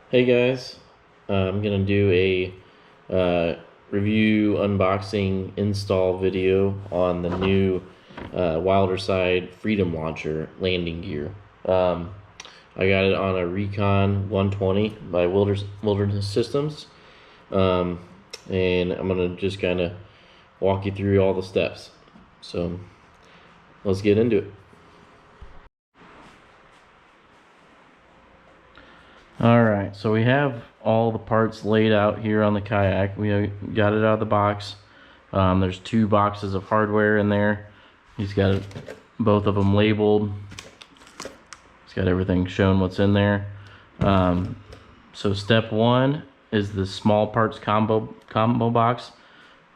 Hey guys, I'm gonna do a review, unboxing, install video on the new Wilderside Freedom Launcher landing gear. I got it on a Recon 120 by Wilderness Systems, um, and I'm gonna just kind of walk you through all the steps. So let's get into it. Alright, so we have all the parts laid out here on the kayak. We got it out of the box. There's two boxes of hardware in there. He's got both of them labeled. He's got everything shown what's in there. So step one is the small parts combo box.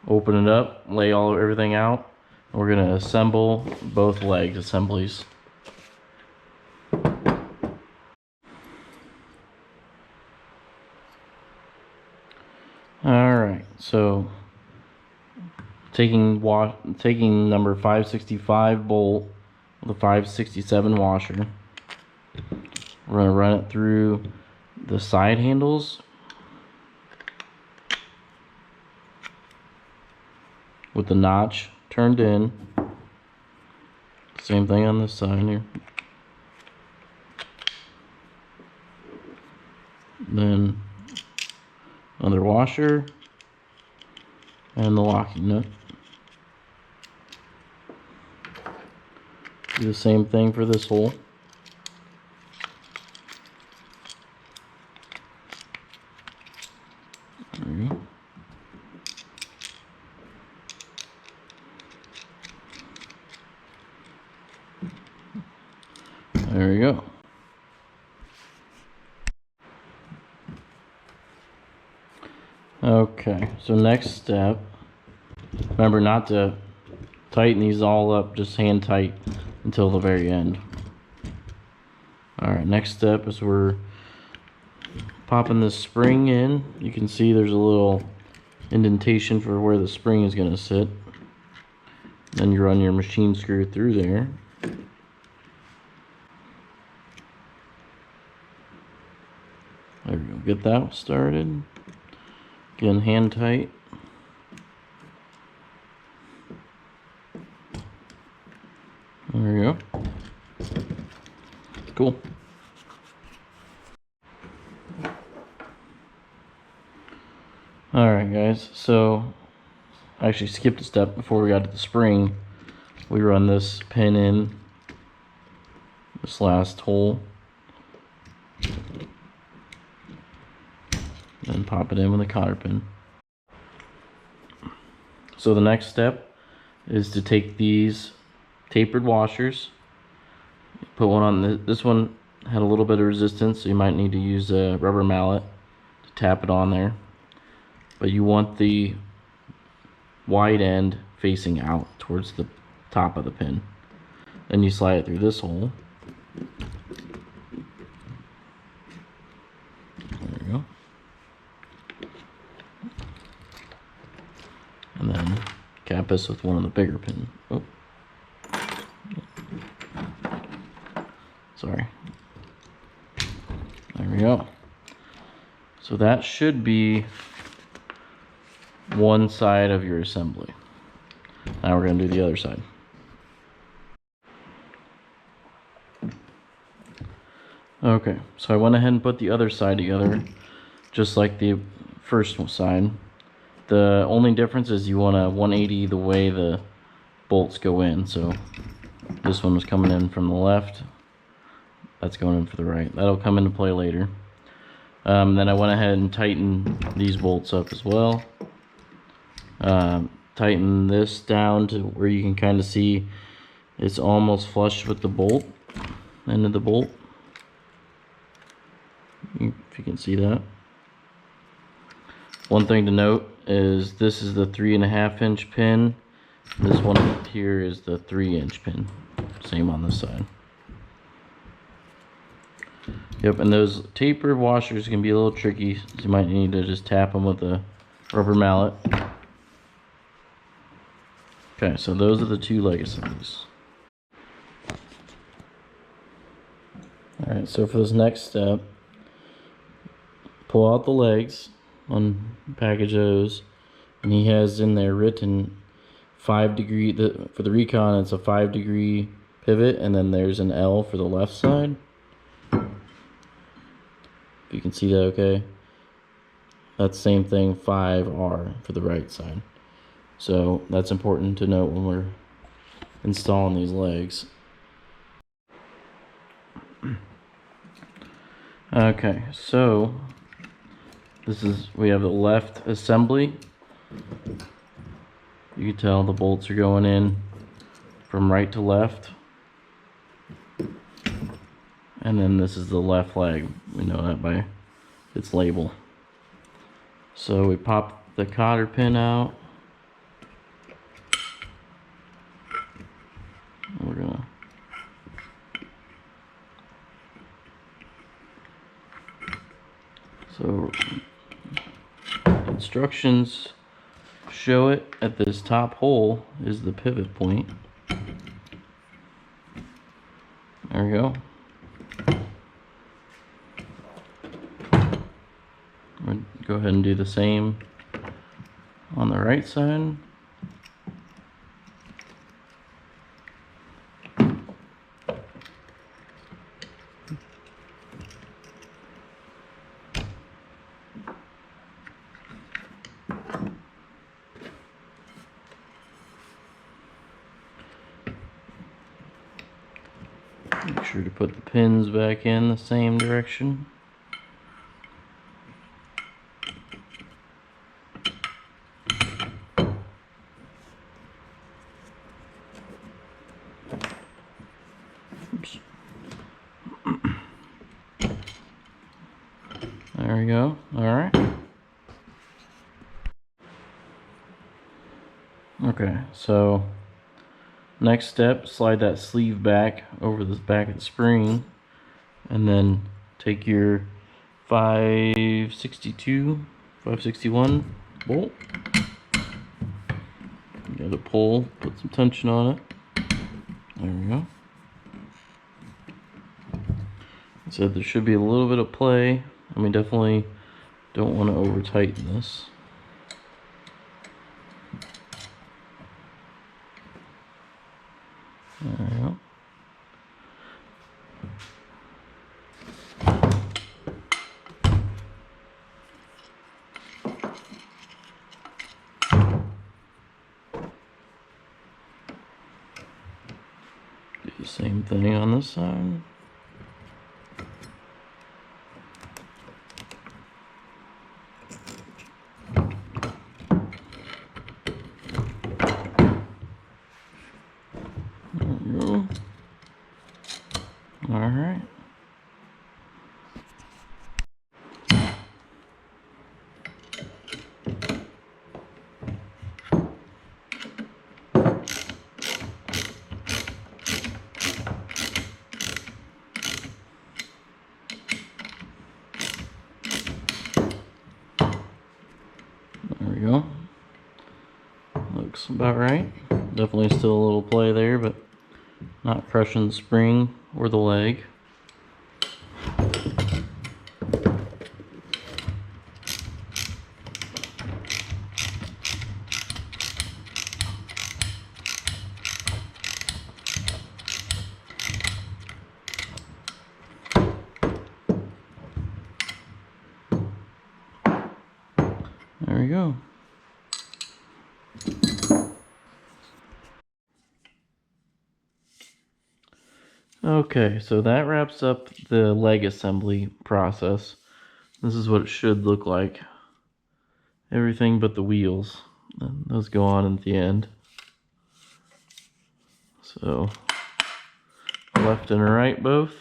Open it up, lay everything out. We're gonna assemble both leg assemblies. Alright, so taking number 565 bolt with a 567 washer. We're going to run it through the side handles with the notch turned in. Same thing on this side here. Then another washer and the locking nut. Do the same thing for this hole. There we go. There we go. Okay, so next step, remember not to tighten these all up, just hand tight until the very end. Alright, next step is we're popping this spring in. You can see there's a little indentation for where the spring is going to sit. Then you run your machine screw through there. There we go, get that started. Again, hand tight. There we go. Cool. Alright guys, so I actually skipped a step before we got to the spring. We run this pin in this last hole. Then pop it in with a cotter pin. So the next step is to take these tapered washers, put one on this one had a little bit of resistance, so you might need to use a rubber mallet to tap it on there. But you want the wide end facing out towards the top of the pin. Then you slide it through this hole. There we go. And then cap this with one of the bigger pins. Oh. Sorry. There we go. So that should be one side of your assembly. Now we're going to do the other side. Okay, so I went ahead and put the other side together just like the first side. The only difference is you want to 180 the way the bolts go in. So this one was coming in from the left, that's going in for the right. That'll come into play later. Then I went ahead and tightened these bolts up as well. Tighten this down to where you can kind of see it's almost flush with the bolt, end of the bolt. If you can see that. One thing to note is this is the 3.5 inch pin. This one up here is the 3-inch pin. Same on this side. Yep, and those tapered washers can be a little tricky, so you might need to just tap them with a rubber mallet. Okay, so those are the two leg assemblies. Alright, so for this next step, pull out the legs, unpackage those, and he has in there written 5 degree. For the Recon, it's a 5 degree pivot, and then there's an L for the left side. If you can see that, okay. That's the same thing, 5R for the right side. So that's important to note when we're installing these legs. Okay, so we have the left assembly. You can tell the bolts are going in from right to left. And then this is the left leg. We know that by its label. So we pop the cotter pin out. We're gonna instructions show it at this top hole is the pivot point. There we go. We'll go ahead and do the same on the right side. Make sure to put the pins back in the same direction. Oops. There we go. All right. Okay, so next step, slide that sleeve back over the back of the spring, and then take your 561 bolt. You gotta pull, put some tension on it. There we go. So there should be a little bit of play. I mean, definitely don't want to over tighten this. There we go. Do the same thing on this side. There we go. All right. There we go. Looks about right. Definitely still a little play there, but not crushing the spring or the leg. There we go. Okay, so that wraps up the leg assembly process. This is what it should look like. Everything but the wheels. And those go on at the end. So, left and right both.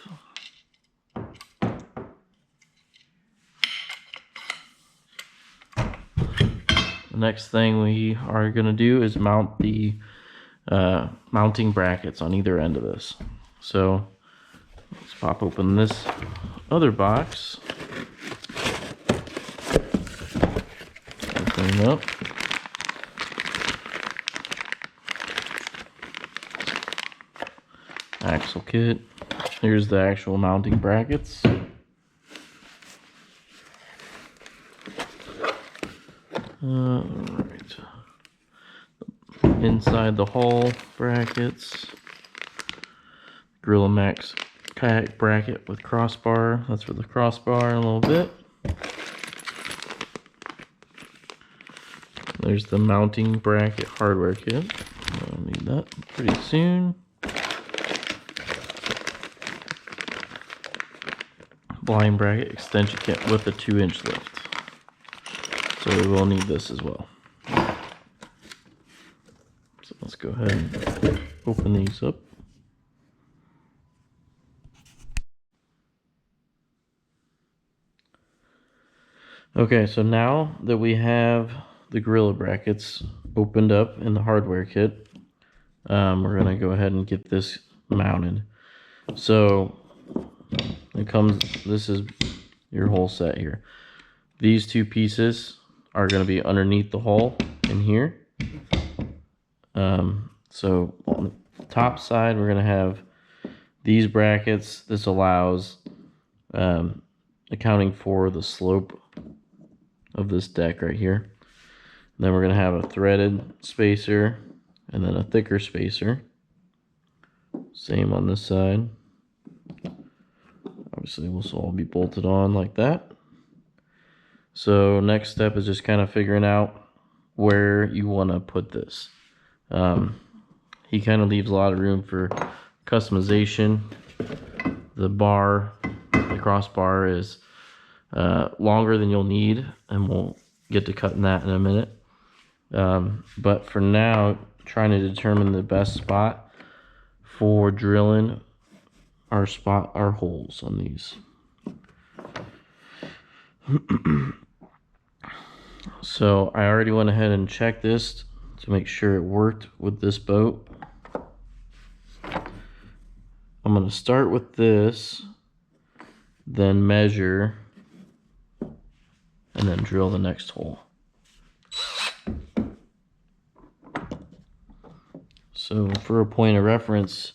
The next thing we are going to do is mount the mounting brackets on either end of this. So let's pop open this other box. Open it up. Axle kit. Here's the actual mounting brackets. Alright. Inside the hull brackets. Gorilla Max kayak bracket with crossbar. That's for the crossbar in a little bit. There's the mounting bracket hardware kit. I'll need that pretty soon. Blind bracket extension kit with a 2-inch lift. So we will need this as well. So let's go ahead and open these up. Okay, so now that we have the Gorilla brackets opened up in the hardware kit, we're gonna go ahead and get this mounted. So it comes, this is your whole set here. These two pieces are gonna be underneath the hull in here. So on the top side, we're gonna have these brackets. This allows accounting for the slope of this deck right here. And then we're going to have a threaded spacer and then a thicker spacer. Same on this side. Obviously, this will all be bolted on like that. So next step is just kind of figuring out where you want to put this. He kind of leaves a lot of room for customization. The bar, the crossbar is longer than you'll need, and we'll get to cutting that in a minute. But for now, trying to determine the best spot for drilling our holes on these. So I already went ahead and checked this to make sure it worked with this boat. I'm going to start with this, then measure, and then drill the next hole. So for a point of reference,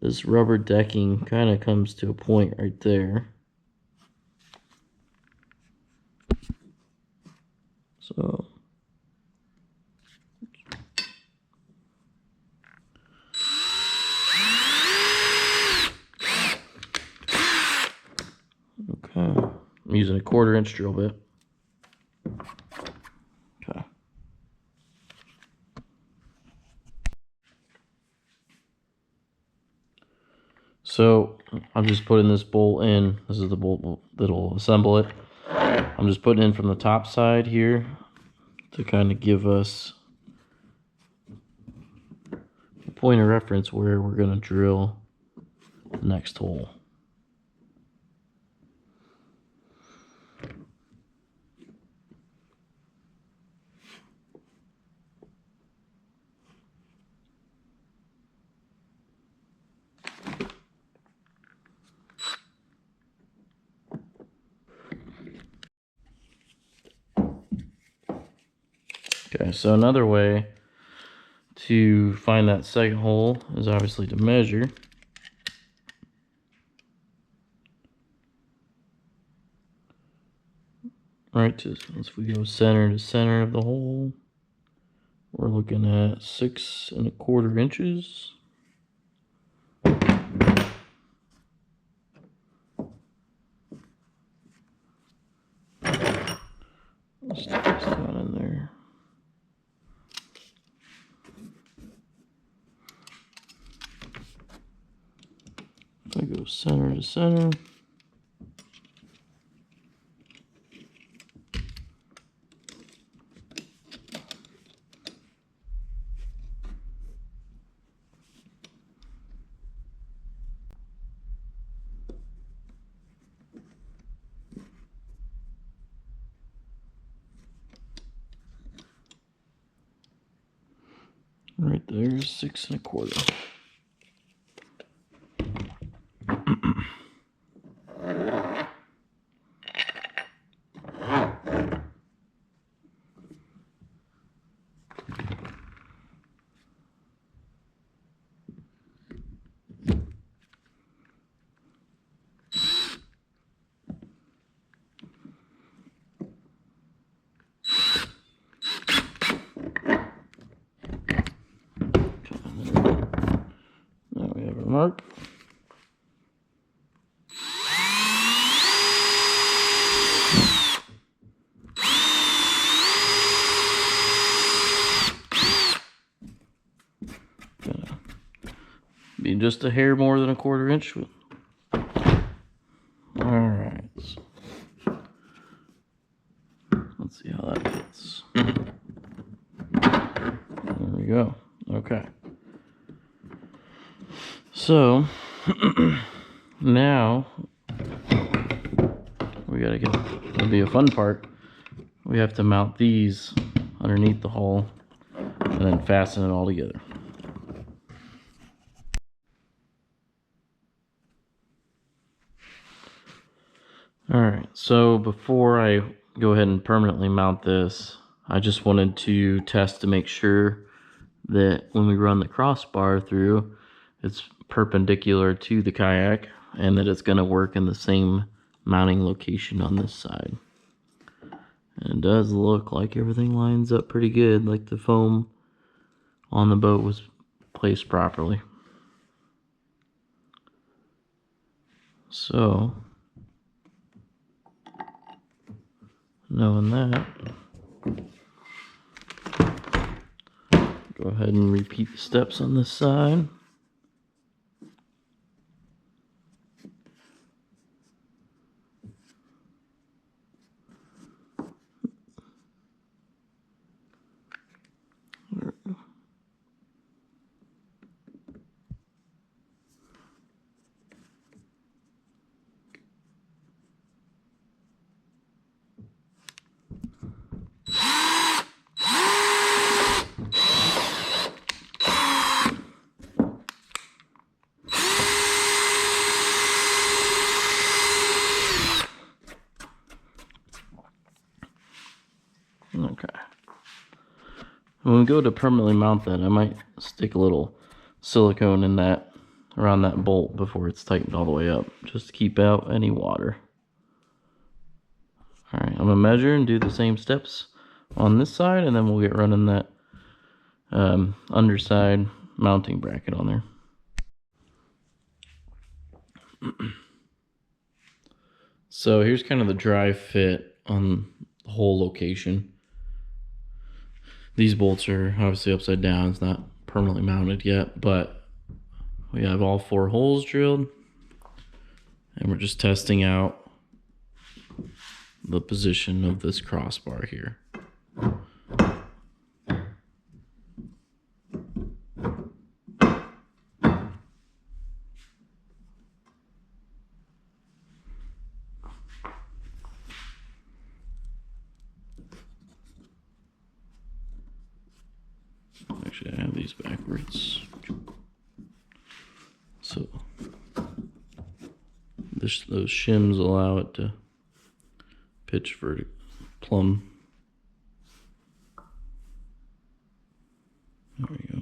this rubber decking kind of comes to a point right there. So okay, I'm using a 1/4-inch drill bit. Okay. So I'm just putting this bolt in. This is the bolt that'll assemble it. I'm just putting in from the top side here to kind of give us a point of reference where we're going to drill the next hole. Okay, so another way to find that second hole is obviously to measure. Right, if we go center to center of the hole, we're looking at 6¼ inches. Let's stick this down in there. If I go center to center, right there, 6¼ mark. Be just a hair more than a 1/4 inch. Alright. Let's see how that fits. There we go. Okay. So, now, we gotta get, it'll be a fun part. We have to mount these underneath the hull and then fasten it all together. Alright, so before I go ahead and permanently mount this, I just wanted to test to make sure that when we run the crossbar through, it's perpendicular to the kayak and that it's going to work in the same mounting location on this side. And it does look like everything lines up pretty good, like the foam on the boat was placed properly. So, knowing that, go ahead and repeat the steps on this side. Okay. When we go to permanently mount that, I might stick a little silicone in that, around that bolt before it's tightened all the way up, just to keep out any water. Alright, I'm going to measure and do the same steps on this side, and then we'll get running that underside mounting bracket on there. So here's kind of the dry fit on the whole location. These bolts are obviously upside down. It's not permanently mounted yet, but we have all 4 holes drilled, and we're just testing out the position of this crossbar here. Actually, I have these backwards. So those shims allow it to pitch plumb. There we go.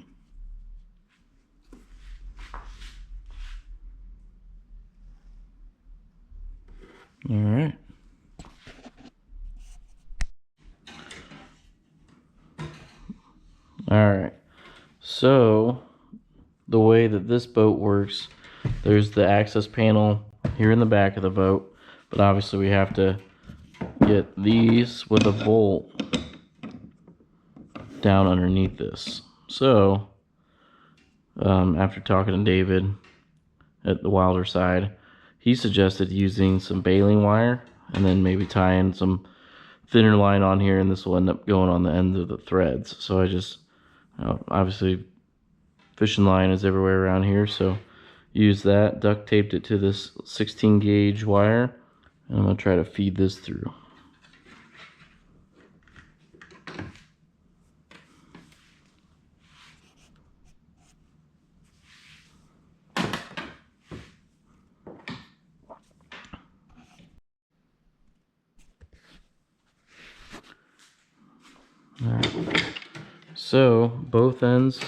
All right. All right. So the way that this boat works, there's the access panel here in the back of the boat, but obviously we have to get these with a bolt down underneath this. So after talking to David at the Wilder side, he suggested using some baling wire and then maybe tying some thinner line on here, and this will end up going on the end of the threads. So I just obviously fishing line is everywhere around here, so use that, duct taped it to this 16 gauge wire, and I'm going to try to feed this through. Alright, so both ends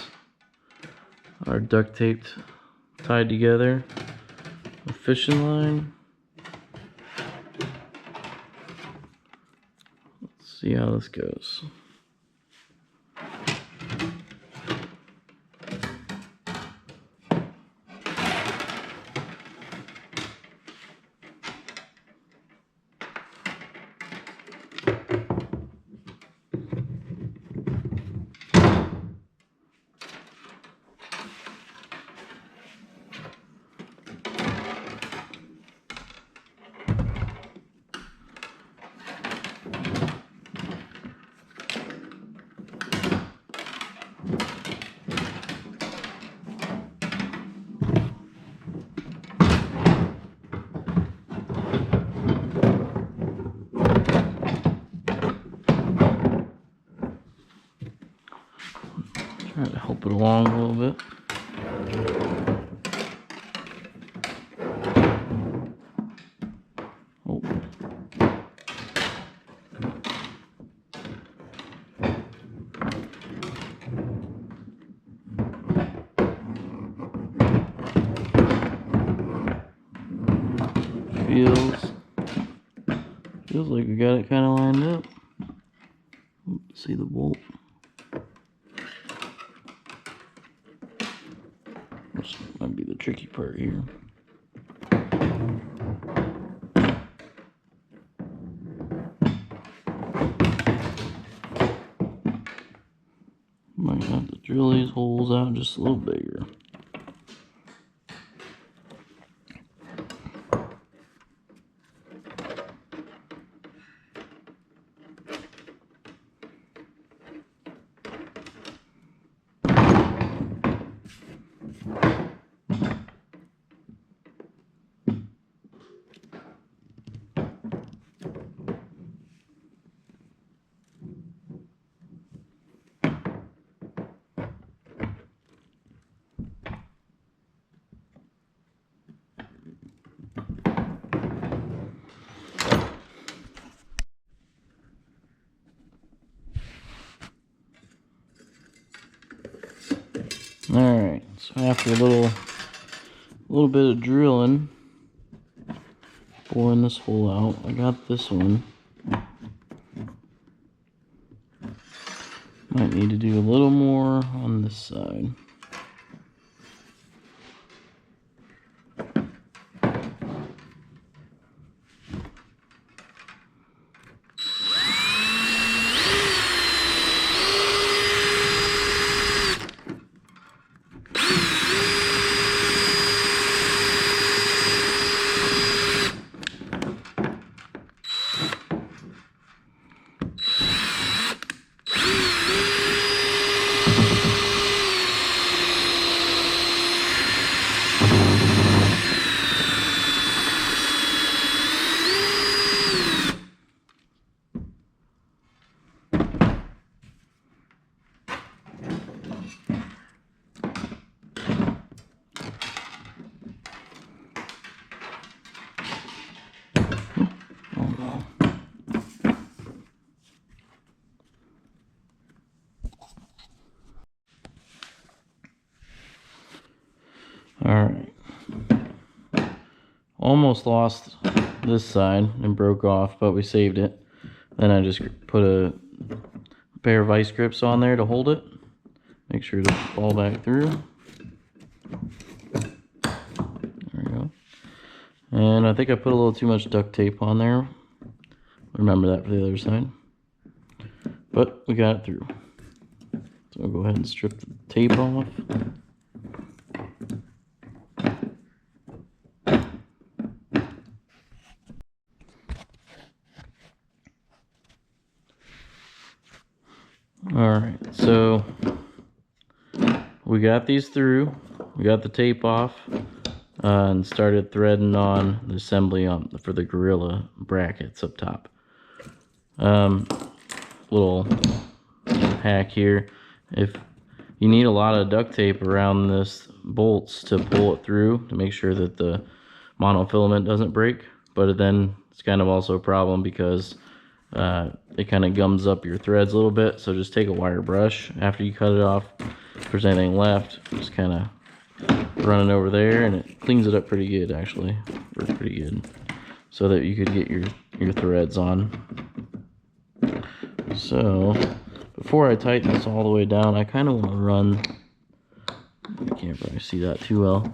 are duct taped, tied together with fishing line. Let's see how this goes. Move it along a little bit. Oh. Feels like we got it kind of lined up. See the bolt. This might be the tricky part here. Might have to drill these holes out just a little bigger. Alright, so after a little bit of drilling, boring this hole out, I got this one. Might need to do a little more on this side. Alright. Almost lost this side and broke off, but we saved it. Then I just put a pair of vice grips on there to hold it. Make sure to fall back through. There we go. And I think I put a little too much duct tape on there. Remember that for the other side. But we got it through. So I'll go ahead and strip the tape off. Alright, so we got these through. We got the tape off and started threading on the assembly for the Gorilla brackets up top. Little hack here. If you need a lot of duct tape around this bolts to pull it through to make sure that the monofilament doesn't break, but then it's kind of also a problem because it kind of gums up your threads a little bit. So just take a wire brush after you cut it off. If there's anything left, just kind of run it over there, and it cleans it up pretty good. Actually, works pretty good, so that you could get your threads on. So before I tighten this all the way down, I kind of want to run. You can't really see that too well,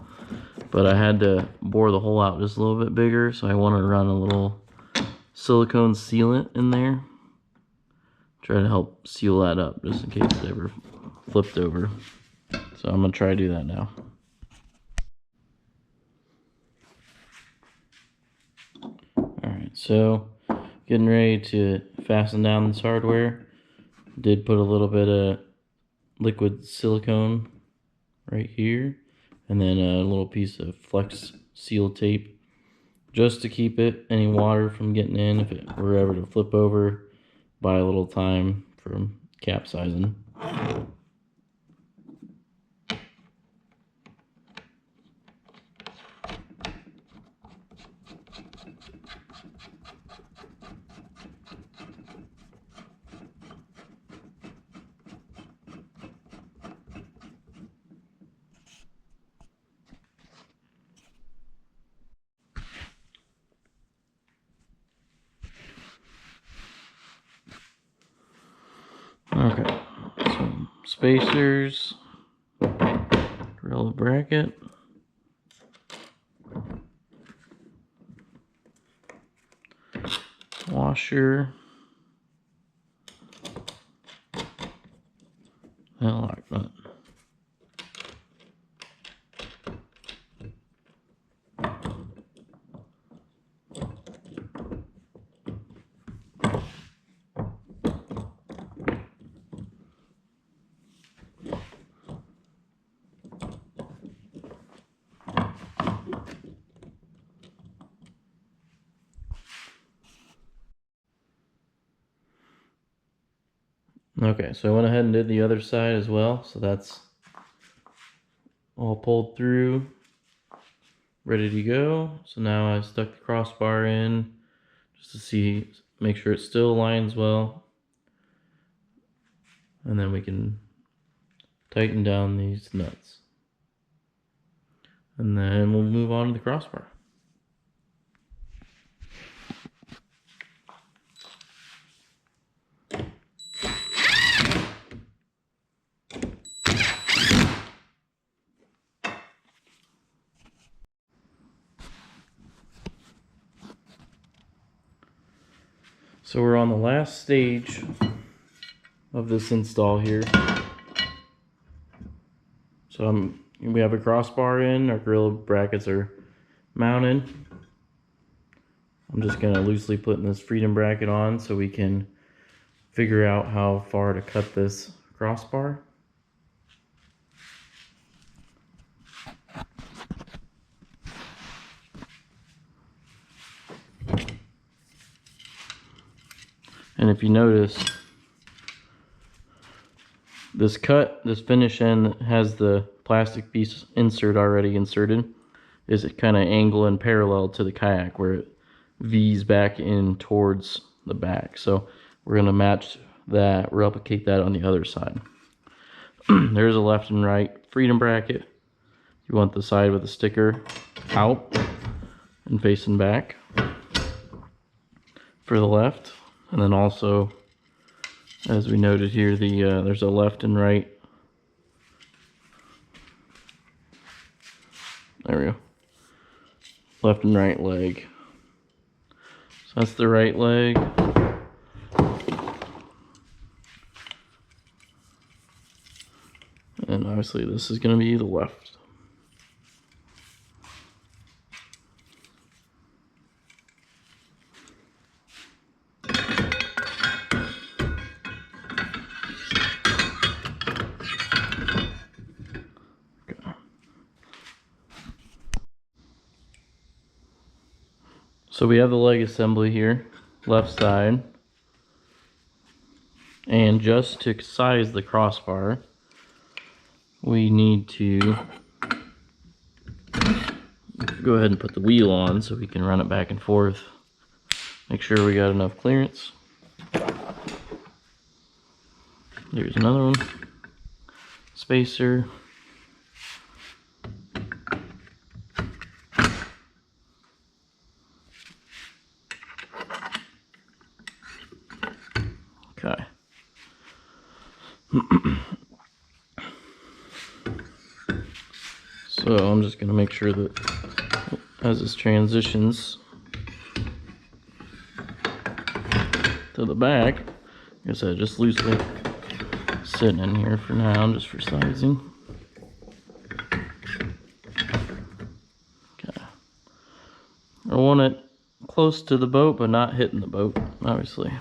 but I had to bore the hole out just a little bit bigger, so I want to run a little silicone sealant in there. Try to help seal that up just in case it ever flipped over. So I'm gonna try to do that now. Alright, so getting ready to fasten down this hardware. Did put a little bit of liquid silicone right here, and then a little piece of flex seal tape just to keep any water from getting in if it were ever to flip over. Buy a little time from capsizing. spacers, Gorilla bracket, washer, and a lock nut. Okay, so I went ahead and did the other side as well, so that's all pulled through, ready to go. So now I stuck the crossbar in just to see, make sure it still aligns well, and then we can tighten down these nuts, and then we'll move on to the crossbar. So we're on the last stage of this install here. So we have a crossbar in, our Gorilla brackets are mounted. I'm just gonna loosely put this freedom bracket on so we can figure out how far to cut this crossbar. And if you notice, this finish end has the plastic piece insert already inserted. Is it kind of angle and parallel to the kayak where it V's back in towards the back. So we're gonna match that, replicate that on the other side. There's a left and right freedom bracket. You want the side with the sticker out and facing back for the left. And then also, as we noted here, there's a left and right. There we go. Left and right leg. So that's the right leg. And obviously this is going to be the left. So we have the leg assembly here, left side, and just to size the crossbar, we need to go ahead and put the wheel on so we can run it back and forth. Make sure we got enough clearance. There's another one. Spacer. Okay. So I'm just going to make sure that as this transitions to the back, like I said, just loosely sitting in here for now, just for sizing. Okay. I want it close to the boat, but not hitting the boat, obviously.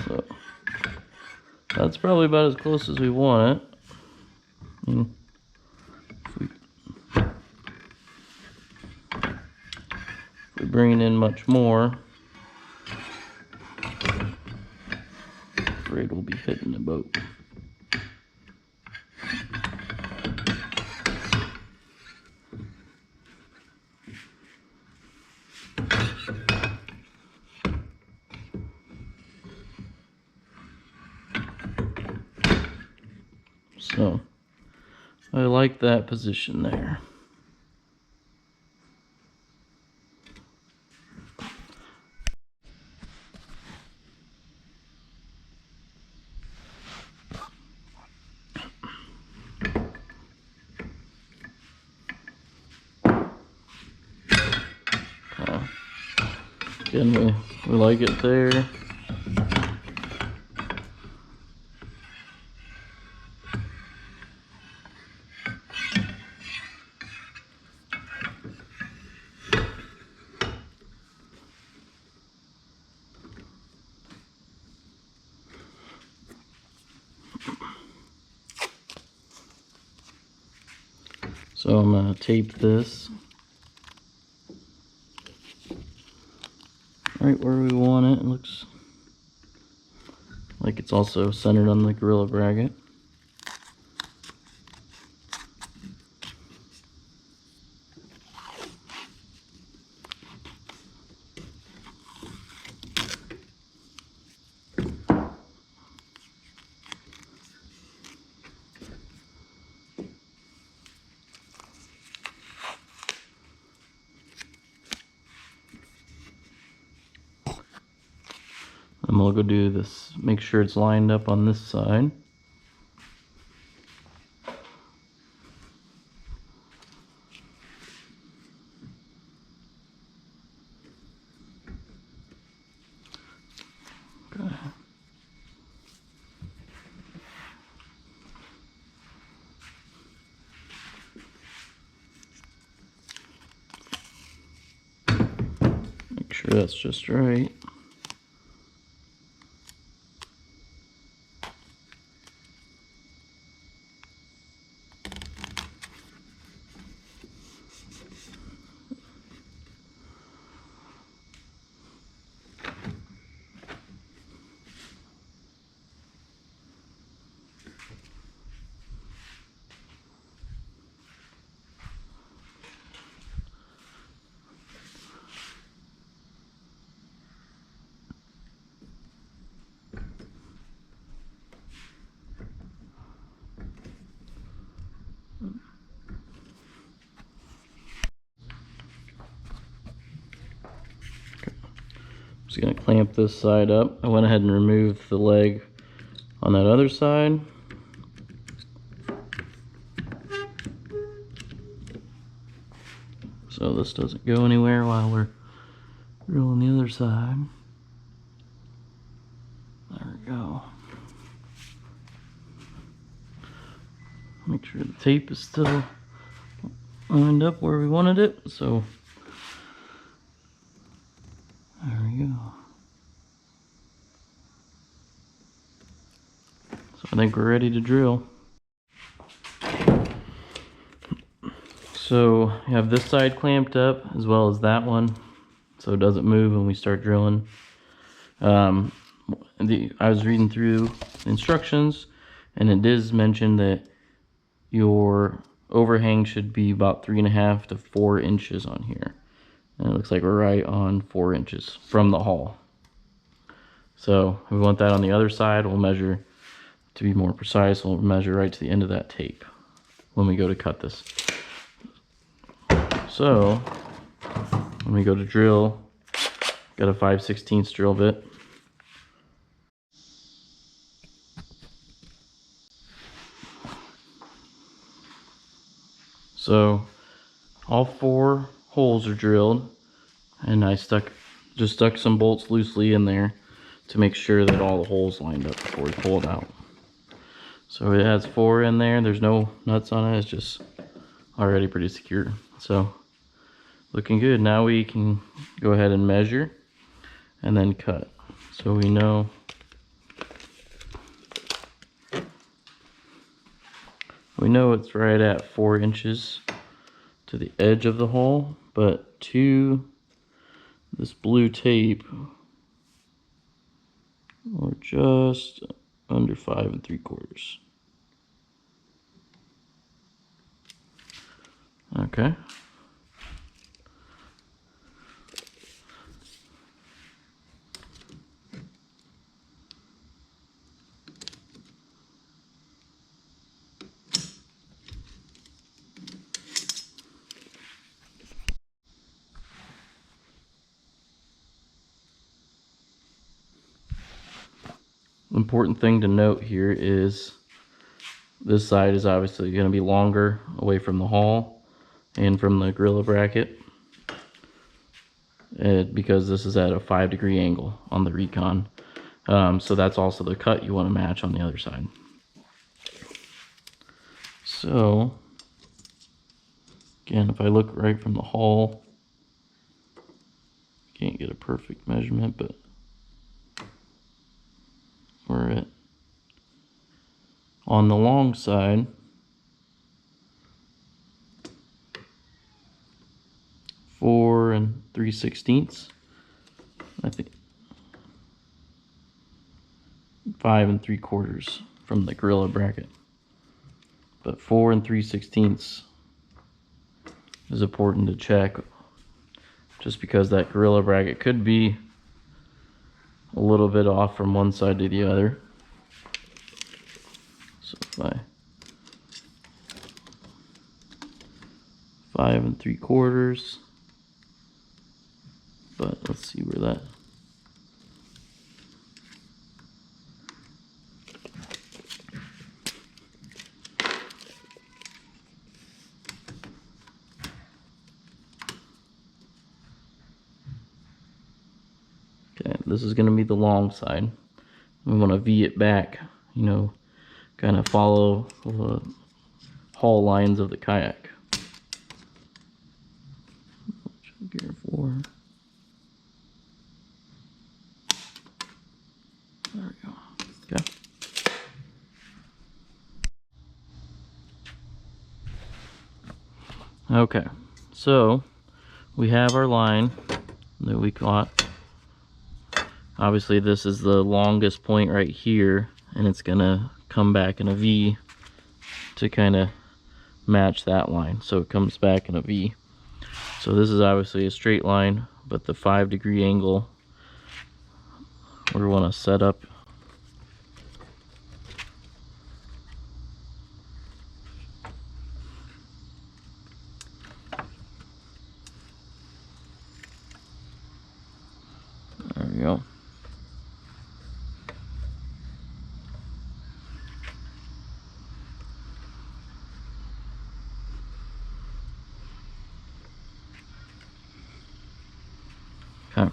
So that's probably about as close as we want it. If we bring it in much more, I'm afraid we'll be hitting the boat. So I like that position there. Again, we like it there. So I'm going to tape this right where we want it. It looks like it's also centered on the Gorilla bracket. I'm gonna go do this, make sure it's lined up on this side. Okay. Make sure that's just right. Just gonna clamp this side up. I went ahead and removed the leg on that other side. So this doesn't go anywhere while we're drilling the other side. There we go. Make sure the tape is still lined up where we wanted it. So there we go. So I think we're ready to drill. So you have this side clamped up as well as that one, so it doesn't move when we start drilling. I was reading through the instructions, and it does mention that your overhang should be about 3.5 to 4 inches on here. And it looks like we're right on 4 inches from the hole. So if we want that on the other side, we'll measure, to be more precise, we'll measure right to the end of that tape when we go to cut this. So when we go to drill, got a 5/16 drill bit. So all 4 holes are drilled, and I just stuck some bolts loosely in there to make sure that all the holes lined up before we pull it out. So it has 4 in there. There's no nuts on it. It's just already pretty secure. So looking good. Now we can go ahead and measure and then cut. So we know it's right at 4 inches to the edge of the hole, but to this blue tape, we're just under 5 3/4. Okay. Important thing to note here is this side is obviously going to be longer away from the hull and from the Gorilla bracket, because this is at a 5-degree angle on the Recon. So that's also the cut you want to match on the other side. So again, if I look right from the hull, can't get a perfect measurement, but we're at, on the long side, 4 3/16. I think 5 3/4 from the Gorilla bracket, but 4 3/16 is important to check, just because that Gorilla bracket could be a little bit off from one side to the other. So if I 5 3/4, but let's see where that. Okay, this is going to be the long side. We want to V it back, you know, kind of follow the hull lines of the kayak. Gear 4. There we go. Okay. Okay, so we have our line that we caught. Obviously this is the longest point right here, and it's gonna come back in a V to kind of match that line, so it comes back in a V. So this is obviously a straight line, but the 5-degree angle we want to set up there we go. Okay.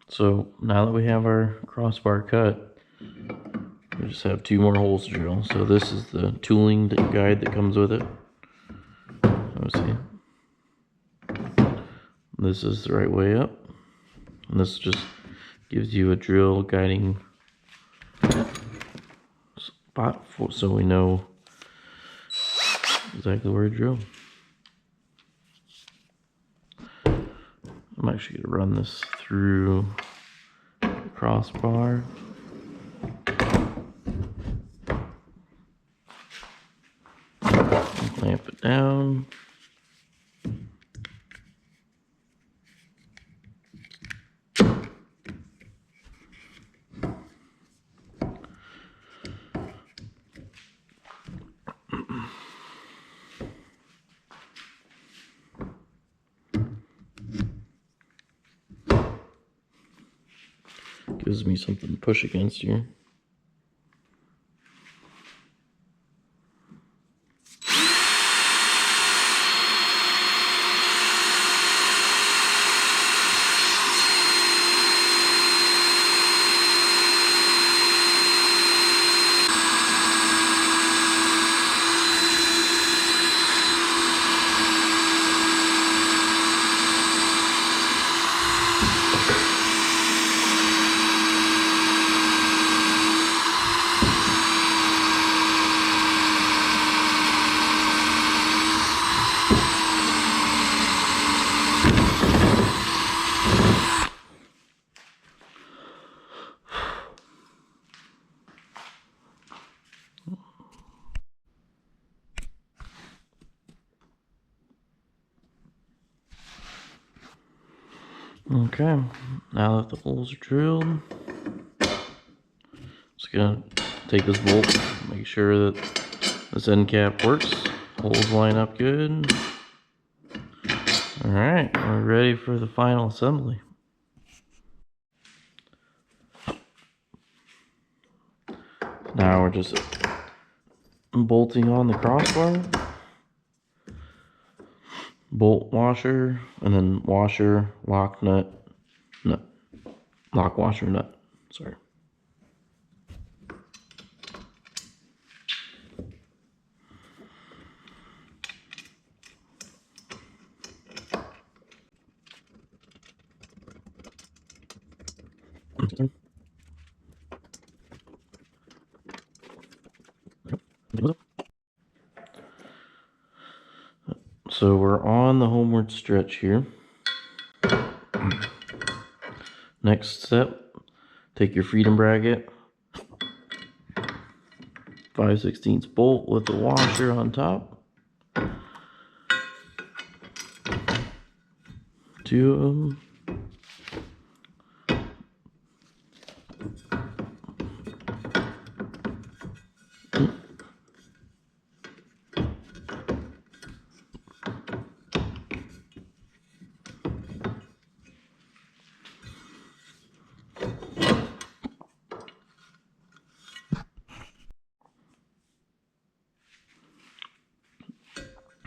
So now that we have our crossbar cut, we just have 2 more holes to drill. So this is the tooling guide that comes with it. Let's see. This is the right way up, and this just gives you a drill guiding spot so we know exactly where to drill. I'm actually going to run this through the crossbar. And clamp it down. Gives me something to push against here. Okay, now that the holes are drilled, just gonna take this bolt, make sure that this end cap works, holes line up good. Alright, we're ready for the final assembly. Now we're just bolting on the crossbar, bolt washer, and then washer, lock nut, lock washer nut, sorry. So we're on the homeward stretch here. Next step, take your freedom bracket, 5/16 bolt with the washer on top. 2 of them.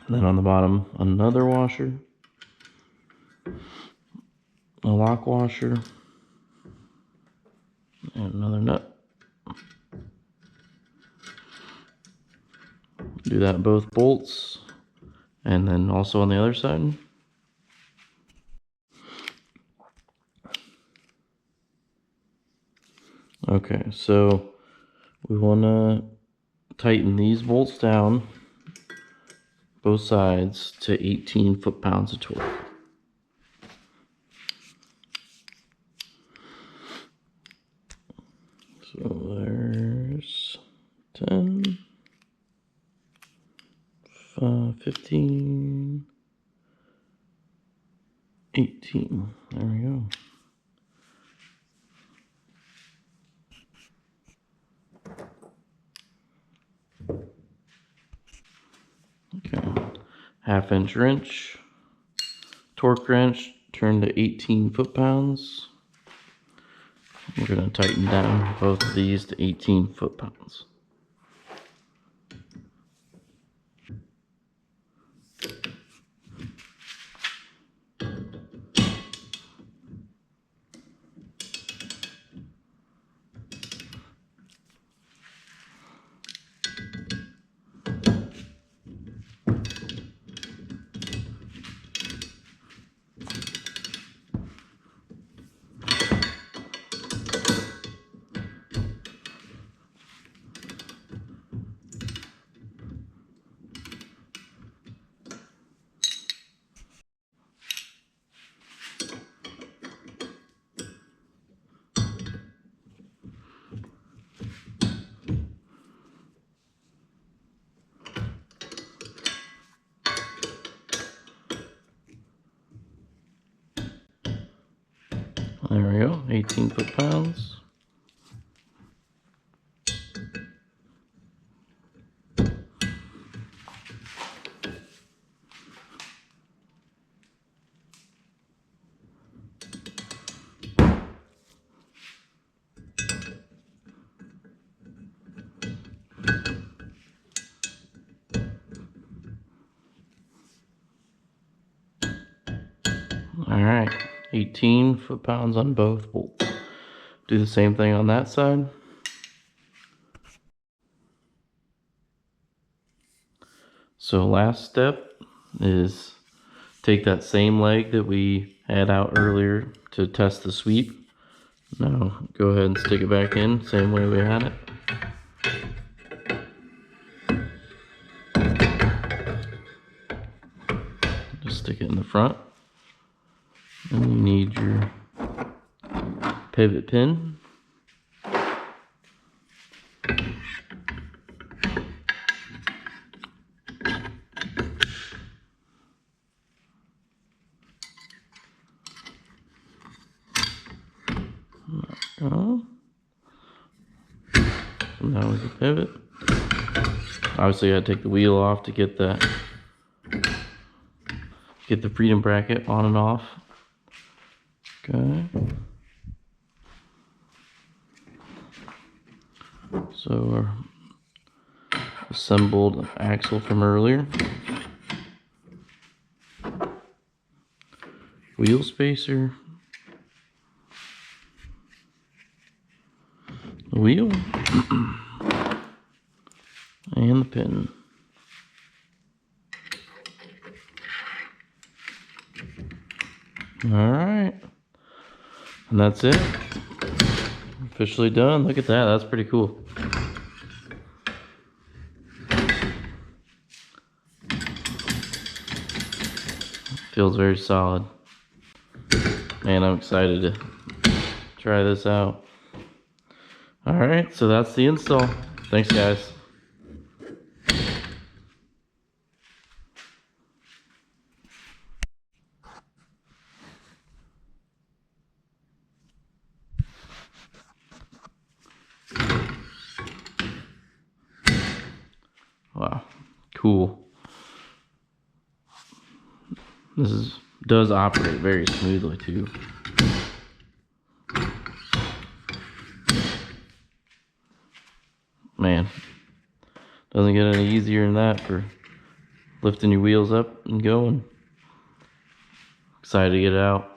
And then on the bottom, another washer, a lock washer, and another nut. Do that in both bolts, and then also on the other side. Okay, so we want to tighten these bolts down, both sides, to 18 foot-pounds of torque. So there's 10, 15, 18. There we go. Okay, 1/2-inch wrench, torque wrench, turn to 18 foot-pounds. We're going to tighten down both of these to 18 foot-pounds. There we go, 18 foot-pounds. 18 foot-pounds on both. We'll do the same thing on that side. So last step is take that same leg that we had out earlier to test the sweep. Now go ahead and stick it back in, same way we had it. Just stick it in the front. And you need your pivot pin. So now we can pivot. Obviously, I take the wheel off to get the freedom bracket on and off. Okay. So our assembled axle from earlier. Wheel spacer. The wheel. And the pin. Alright. And that's it. Officially done. Look at that. That's pretty cool. Feels very solid. Man, I'm excited to try this out. Alright, so that's the install. Thanks, guys. Wow, cool. This does operate very smoothly too. Man, doesn't get any easier than that for lifting your wheels up and going. Excited to get it out.